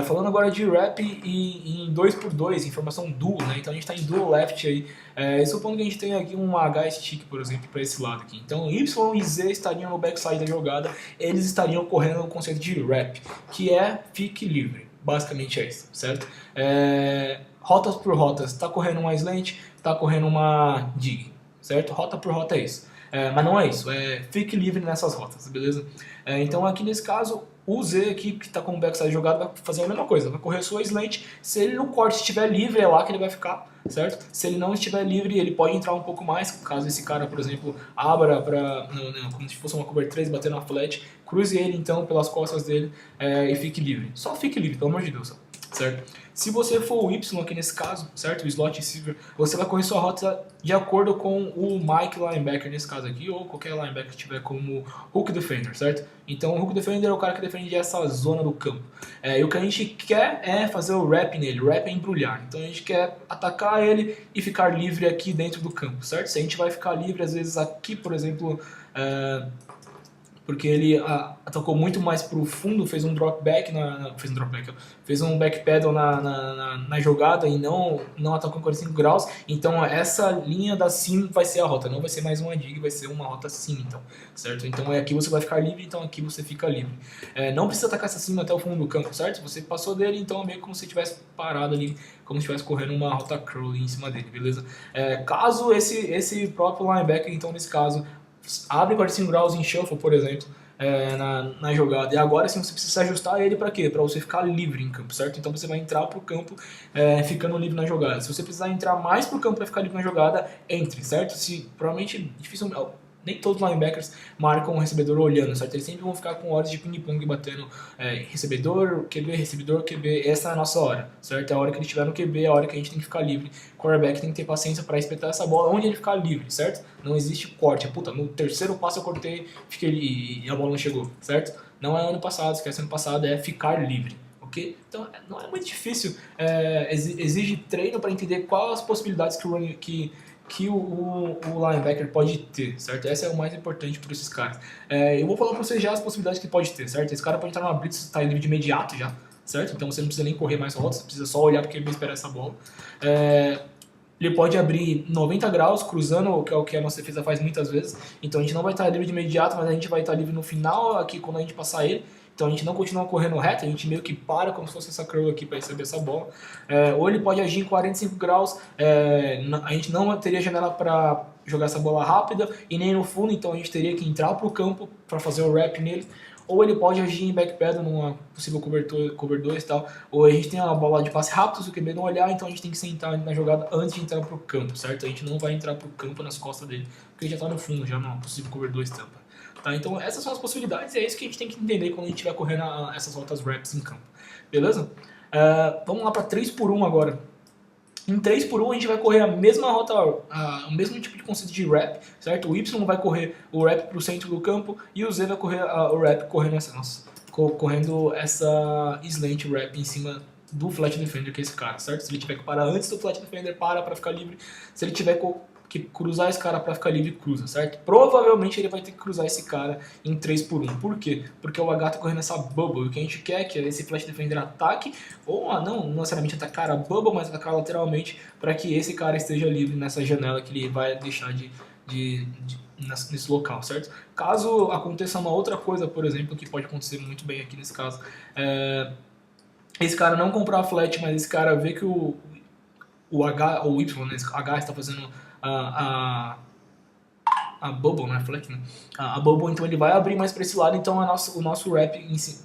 Falando agora de wrap e em 2x2, informação dual, né? Então a gente está em dual left aí. Supondo que a gente tem aqui um H stick, por exemplo, para esse lado aqui. Então Y e Z estariam no backside da jogada, eles estariam correndo o conceito de wrap, que é fique livre. Basicamente é isso, certo? Rotas por rotas, está correndo uma slant, está correndo uma dig, certo? Rota por rota é isso. Mas não é isso, fique livre nessas rotas, beleza? Então aqui nesse caso, o Z aqui, que está com o backside jogado, vai fazer a mesma coisa, vai correr sua slant. Se ele no corte estiver livre, é lá que ele vai ficar, certo? Se ele não estiver livre, ele pode entrar um pouco mais, caso esse cara, por exemplo, abra para como se fosse uma cover 3, bater na flat, cruze ele então pelas costas dele e fique livre. Só fique livre, pelo amor de Deus, certo? Se você for o Y aqui nesse caso, certo? O slot receiver, você vai correr sua rota de acordo com o Mike linebacker nesse caso aqui, ou qualquer linebacker que tiver como hook defender, certo? Então o hook defender é o cara que defende essa zona do campo. E o que a gente quer é fazer o wrap nele, o wrap é embrulhar. Então a gente quer atacar ele e ficar livre aqui dentro do campo, certo? Se a gente vai ficar livre às vezes aqui, por exemplo, porque ele atacou muito mais pro fundo, fez um dropback, fez um backpedal na jogada e não atacou em 45 graus, então essa linha da sim vai ser a rota, não vai ser mais uma dig, vai ser uma rota sim, então, certo? Então aqui você vai ficar livre, então aqui você fica livre. Não precisa atacar essa sim até o fundo do campo, certo? Você passou dele, então é meio como se você tivesse parado ali, como se estivesse correndo uma rota curl em cima dele, beleza? Caso esse próprio linebacker, então nesse caso, abre 45 graus em shuffle, por exemplo, na jogada, e agora sim você precisa ajustar ele para quê? Para você ficar livre em campo, certo? Então você vai entrar pro campo ficando livre na jogada. Se você precisar entrar mais pro campo para ficar livre na jogada, entre, certo? Provavelmente, dificilmente, nem todos os linebackers marcam o recebedor olhando, certo? Eles sempre vão ficar com horas de ping-pong batendo recebedor, QB, essa é a nossa hora, certo? É a hora que ele estiver no QB, é a hora que a gente tem que ficar livre. O quarterback tem que ter paciência para espetar essa bola onde ele ficar livre, certo? Não existe corte. Puta, no terceiro passo eu cortei e a bola não chegou, certo? Não é ano passado, esquece, ano passado é ficar livre. Okay? Então não é muito difícil, exige treino para entender quais as possibilidades que o linebacker pode ter, certo? Essa é o mais importante para esses caras. Eu vou falar para vocês já as possibilidades que pode ter, certo? Esse cara pode entrar numa blitz, tá livre de imediato já, certo? Então você não precisa nem correr mais rotas, você precisa só olhar porque ele vai esperar essa bola. ele pode abrir 90 graus, cruzando, que é o que a nossa defesa faz muitas vezes. Então a gente não vai estar livre de imediato, mas a gente vai estar livre no final, aqui quando a gente passar ele. Então a gente não continua correndo reto, a gente meio que para como se fosse essa curl aqui para receber essa bola. Ou ele pode agir em 45 graus, a gente não teria janela para jogar essa bola rápida e nem no fundo, então a gente teria que entrar para o campo para fazer o wrap nele. Ou ele pode agir em backpedal numa possível cover 2 e tal. Ou a gente tem uma bola de passe rápido, se o QB não olhar, então a gente tem que sentar na jogada antes de entrar pro campo, certo? A gente não vai entrar pro campo nas costas dele, porque ele já tá no fundo, já numa possível cover 2 tampa. Tá? Então essas são as possibilidades e é isso que a gente tem que entender quando a gente vai correndo essas rotas wraps em campo. Beleza? Vamos lá para 3x1 agora. Em 3x1 a gente vai correr a mesma rota, o mesmo tipo de conceito de wrap, certo? O Y vai correr o wrap para o centro do campo e o Z vai correr o wrap correndo essa slant wrap em cima do flat defender, que é esse cara, certo? Se ele tiver que parar antes do flat defender, para ficar livre. Se ele tiver que cruzar esse cara para ficar livre, cruza, certo? Provavelmente ele vai ter que cruzar esse cara em 3x1. Por quê? Porque o H tá correndo essa bubble. O que a gente quer é que esse flash defender ataque, ou não necessariamente atacar a bubble, mas atacar lateralmente, para que esse cara esteja livre nessa janela que ele vai deixar nesse local, certo? Caso aconteça uma outra coisa, por exemplo, que pode acontecer muito bem aqui nesse caso, esse cara não comprar a flat, mas esse cara vê que o H, ou o Y, né, H está fazendo a bubble, né, flat, né? A bubble, então ele vai abrir mais para esse lado, então o nosso wrap,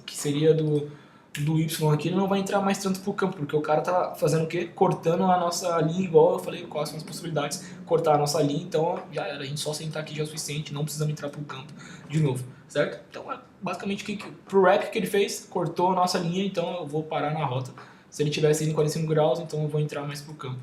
que seria do Y aqui, ele não vai entrar mais tanto pro campo, porque o cara tá fazendo o quê? Cortando a nossa linha, igual eu falei, quais são as possibilidades, cortar a nossa linha, então já era, a gente só sentar aqui já é o suficiente, não precisamos entrar pro campo de novo, certo? Então basicamente pro wrap que ele fez, cortou a nossa linha, então eu vou parar na rota. Se ele tivesse ido em 45 graus, então eu vou entrar mais pro campo.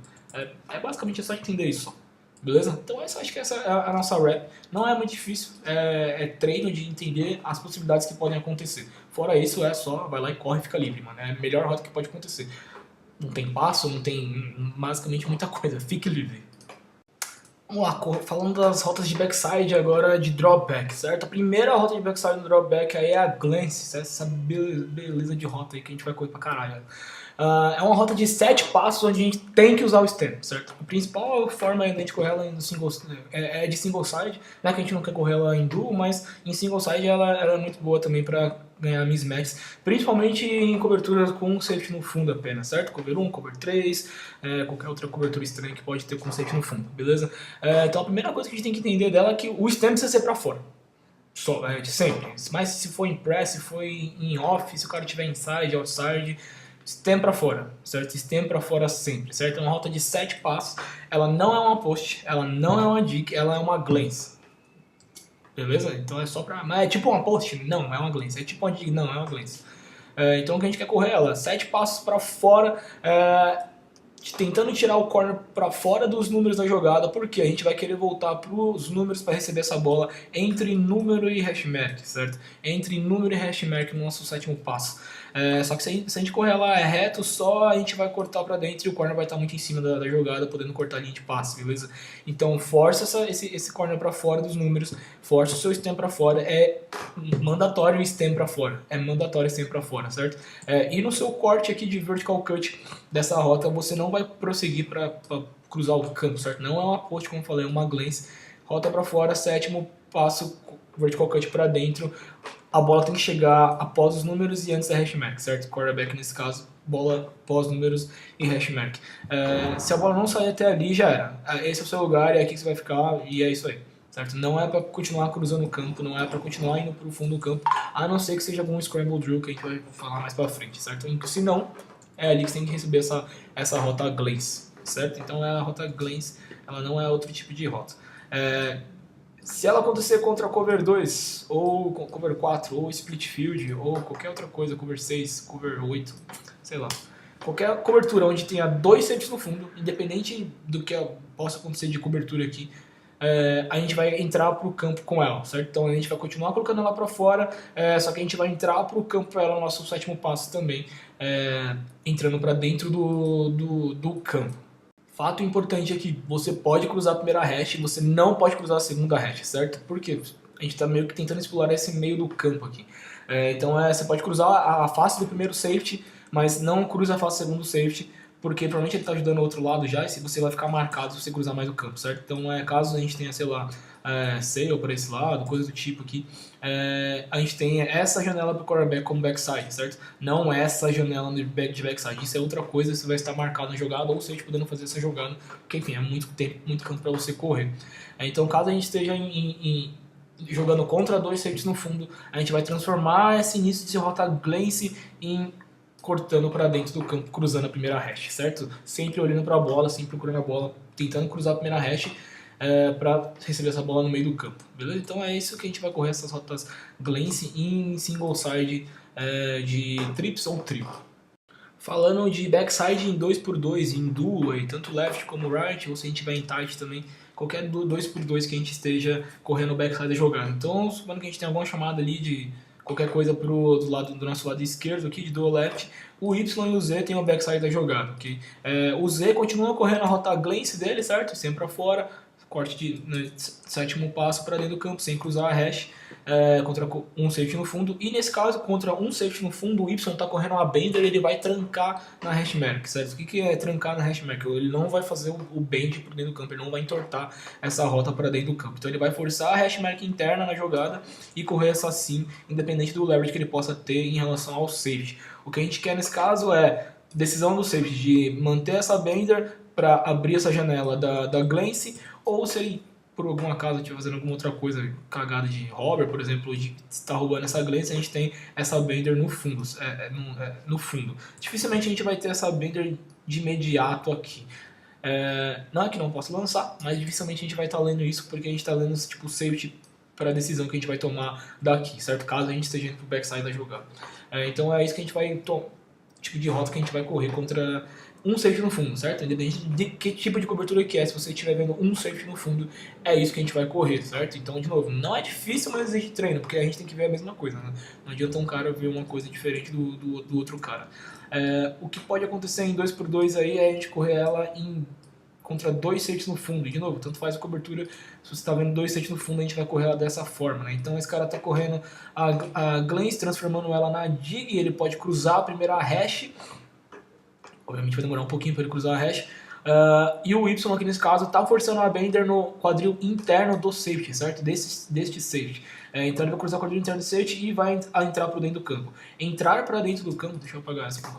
Basicamente só entender isso só. Beleza? Então acho que essa é a nossa wrap. Não é muito difícil, é treino de entender as possibilidades que podem acontecer. Fora isso, só vai lá e corre e fica livre, mano. É a melhor rota que pode acontecer. Não tem passo, não tem basicamente muita coisa. Fique livre. Vamos lá, falando das rotas de backside agora de dropback, certo? A primeira rota de backside no dropback aí é a glance, essa beleza de rota aí que a gente vai correr pra caralho. É uma rota de 7 passos onde a gente tem que usar o stem, certo? A principal forma de a gente correr ela em é de single side, né, que a gente não quer correr ela em duo, mas em single side ela é muito boa também para ganhar mismatches, principalmente em coberturas com safety no fundo apenas, certo? Cover 1, cover 3, qualquer outra cobertura estranha que pode ter com safety no fundo, beleza? Então a primeira coisa que a gente tem que entender dela é que o stem precisa ser para fora. Só, de sempre. Mas se for em press, se for em off, se o cara tiver inside, outside, stem pra fora, certo? Stem pra fora sempre, certo? É uma rota de 7 passos, ela não é uma post, ela não é uma dig, ela é uma glance. Beleza? Então é só pra... Mas é tipo uma post? Não, é uma glance. É tipo uma dig? Não, é uma glance. Então o que a gente quer correr ela? 7 passos pra fora, tentando tirar o corner para fora dos números da jogada, porque a gente vai querer voltar para os números para receber essa bola entre número e hashmark, certo? Entre número e hashmark no nosso 7º passo. Só que se a gente correr lá reto só, a gente vai cortar para dentro e o corner vai estar muito em cima da jogada, podendo cortar a linha de passe, beleza? Então força esse corner para fora dos números, força o seu stem para fora, é mandatório stem para fora, é mandatório stem para fora, certo? E no seu corte aqui de vertical cut dessa rota, você não vai prosseguir para cruzar o campo, certo? Não é uma post, como eu falei, é uma glance, rota para fora, 7º passo, vertical cut para dentro. A bola tem que chegar após os números e antes da hashmark, certo? Quarterback nesse caso, bola após números e hashmark. Se a bola não sair até ali, já era. Esse é o seu lugar, é aqui que você vai ficar e é isso aí, certo? Não é para continuar cruzando o campo, não é para continuar indo pro fundo do campo, a não ser que seja algum scramble drill que a gente vai falar mais para frente, certo? Se não, é ali que você tem que receber essa rota glance, certo? Então é a rota glance, ela não é outro tipo de rota. Se ela acontecer contra cover 2, ou cover 4, ou split field, ou qualquer outra coisa, cover 6, cover 8, sei lá. Qualquer cobertura onde tenha 2 safeties no fundo, independente do que possa acontecer de cobertura aqui, a gente vai entrar pro campo com ela, certo? Então a gente vai continuar colocando ela para fora, só que a gente vai entrar pro campo para ela no nosso 7º passo também, entrando para dentro do campo. Fato importante é que você pode cruzar a primeira hash, você não pode cruzar a segunda hash, certo? Porque a gente está meio que tentando explorar esse meio do campo aqui. Então você pode cruzar a face do primeiro safety, mas não cruza a face do segundo safety, porque provavelmente ele tá ajudando o outro lado já, e se você vai ficar marcado se você cruzar mais o campo, certo? Então, caso a gente tenha, sei lá, sail para esse lado, coisa do tipo aqui, a gente tem essa janela para o quarterback como backside, certo? Não essa janela de backside, isso é outra coisa, você vai estar marcado na jogada, ou seja, podendo fazer essa jogada, porque enfim, é muito tempo, muito campo para você correr. Então, caso a gente esteja jogando contra 2 safeties no fundo, a gente vai transformar esse início de rota glance em cortando para dentro do campo, cruzando a primeira hash, certo? Sempre olhando para a bola, sempre procurando a bola, tentando cruzar a primeira hash para receber essa bola no meio do campo, beleza? Então é isso que a gente vai correr essas rotas glance em single side de trips ou trio. Falando de backside em 2x2, em duo, aí, tanto left como right, ou se a gente vai em tight também, qualquer 2x2 que a gente esteja correndo backside jogando. Então, supondo que a gente tem alguma chamada ali de qualquer coisa do nosso lado esquerdo aqui, de dual left, o Y e o Z tem o backside da jogada, ok? O Z continua correndo a rota glance dele, certo? Sempre para fora, corte de sétimo passo para dentro do campo, sem cruzar a hash, contra um safety no fundo. E nesse caso, contra um safety no fundo, o Y está correndo uma bender, ele vai trancar na hash mark, certo? O que é trancar na hash mark? Ele não vai fazer o bend por dentro do campo, ele não vai entortar essa rota para dentro do campo. Então ele vai forçar a hash mark interna na jogada e correr essa sim, independente do leverage que ele possa ter em relação ao safety. O que a gente quer nesse caso é decisão do safety de manter essa bender para abrir essa janela da glance, ou se ele, por algum acaso, estiver fazendo alguma outra coisa, cagada de robber, por exemplo, de estar roubando essa glance, a gente tem essa bender no fundo. No fundo. Dificilmente a gente vai ter essa bender de imediato aqui. Não é que não posso lançar, mas dificilmente a gente vai estar lendo isso, porque a gente está lendo tipo safety para a decisão que a gente vai tomar daqui, certo? Caso a gente esteja indo para o backside da jogada. Então é isso que a gente vai tipo de rota que a gente vai correr contra um safety no fundo, certo? Independente de que tipo de cobertura que se você estiver vendo um safety no fundo, é isso que a gente vai correr, certo? Então, de novo, não é difícil, mas exige treino, porque a gente tem que ver a mesma coisa, né? Não adianta um cara ver uma coisa diferente do outro cara. O que pode acontecer em 2x2 aí é a gente correr ela contra 2 safeties no fundo, e de novo, tanto faz a cobertura, se você está vendo 2 safeties no fundo, a gente vai correr ela dessa forma, né? Então esse cara está correndo a glance, transformando ela na dig, e ele pode cruzar a primeira hash, obviamente vai demorar um pouquinho para ele cruzar a hash, e o Y aqui nesse caso está forçando a bender no quadril interno do safety, certo? Deste safety. Então ele vai cruzar o quadril interno do safety e vai entrar para dentro do campo. Entrar para dentro do campo, deixa eu apagar essa aqui.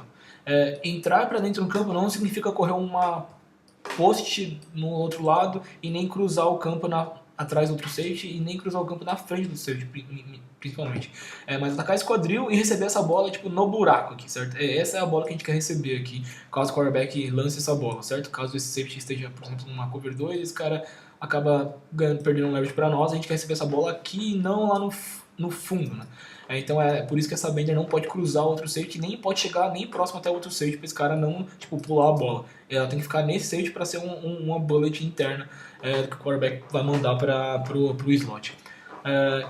Entrar para dentro do campo não significa correr uma post no outro lado e nem cruzar o campo atrás do outro safety e nem cruzar o campo na frente do safety, principalmente. Mas atacar esse quadril e receber essa bola tipo no buraco aqui, certo? Essa é a bola que a gente quer receber aqui, caso o quarterback lance essa bola, certo? Caso esse safety esteja, por exemplo, numa cover 2, esse cara acaba perdendo um leverage para nós, a gente quer receber essa bola aqui e não lá no fundo, né? Então é por isso que essa bender não pode cruzar o outro safety, nem pode chegar nem próximo até o outro safety para esse cara não tipo, pular a bola. Ela tem que ficar nesse safety para ser uma bullet interna que o quarterback vai mandar para o slot.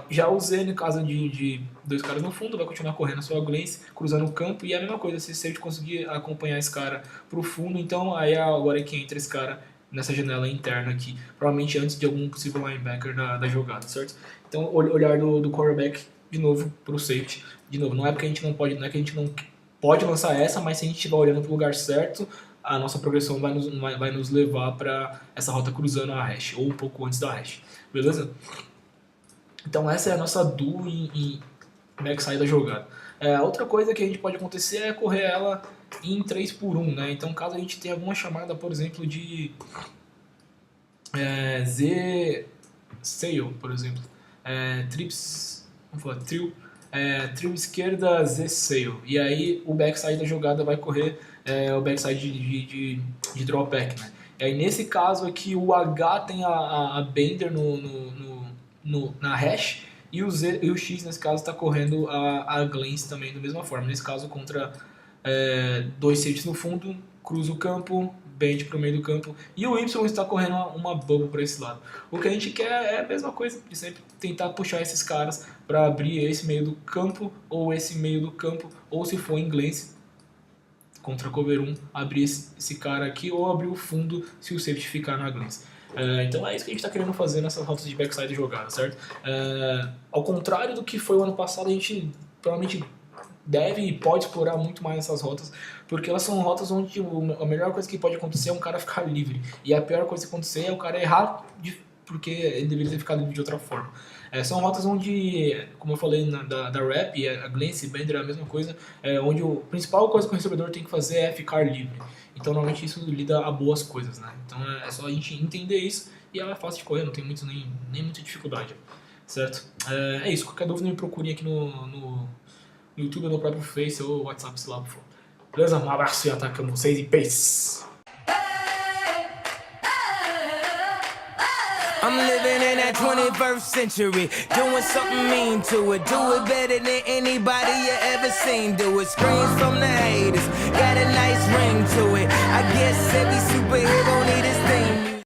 Já o Z, no caso de 2 caras no fundo, vai continuar correndo a sua glance, cruzando o campo, e é a mesma coisa, se o safety conseguir acompanhar esse cara para o fundo, então aí agora é que entra esse cara nessa janela interna aqui, provavelmente antes de algum possível linebacker da jogada, certo? Então olhar do quarterback de novo para o safety, de novo, não é porque a gente não pode, não é que a gente não pode lançar essa, mas se a gente estiver olhando para o lugar certo, a nossa progressão vai nos levar para essa rota cruzando a hash, ou um pouco antes da hash, beleza? Então essa é a nossa duo em backside da jogada. Outra coisa que a gente pode acontecer é correr ela em 3x1, né? Então caso a gente tenha alguma chamada, por exemplo, de Z sail, por exemplo, trips, vamos falar trio, trio esquerda Z sail, e aí o backside da jogada vai correr o backside de drawback, né? E aí nesse caso aqui o H tem a bender na hash, e o Z e o X nesse caso está correndo a glance também da mesma forma. Nesse caso contra 2 safeties no fundo, cruza o campo, bend para o meio do campo, e o Y está correndo uma bubble para esse lado. O que a gente quer é a mesma coisa, de sempre tentar puxar esses caras para abrir esse meio do campo, ou esse meio do campo, ou se for em glance contra cover 1, abrir esse cara aqui, ou abrir o fundo se o safety ficar na glance. Então é isso que a gente está querendo fazer nessas rotas de backside de jogada, certo? Ao contrário do que foi o ano passado, a gente provavelmente deve e pode explorar muito mais essas rotas, porque elas são rotas onde a melhor coisa que pode acontecer é um cara ficar livre, e a pior coisa que acontecer é o cara errar porque ele deveria ter ficado livre de outra forma. São rotas onde, como eu falei da rap, a Glance Bender é a mesma coisa, onde a principal coisa que o recebedor tem que fazer é ficar livre. Então normalmente isso lida a boas coisas, né? Então é só a gente entender isso e ela é fácil de correr, não tem nem muita dificuldade, certo? É isso, qualquer dúvida me procurem aqui no YouTube, no próprio Face ou WhatsApp, sei lá, por favor. Beleza? Um abraço e atacamos vocês e peace! I'm living in that 21st century, doing something mean to it. Do it better than anybody you ever seen. Do it. Screams from the haters, got a nice ring to it. I guess every superhero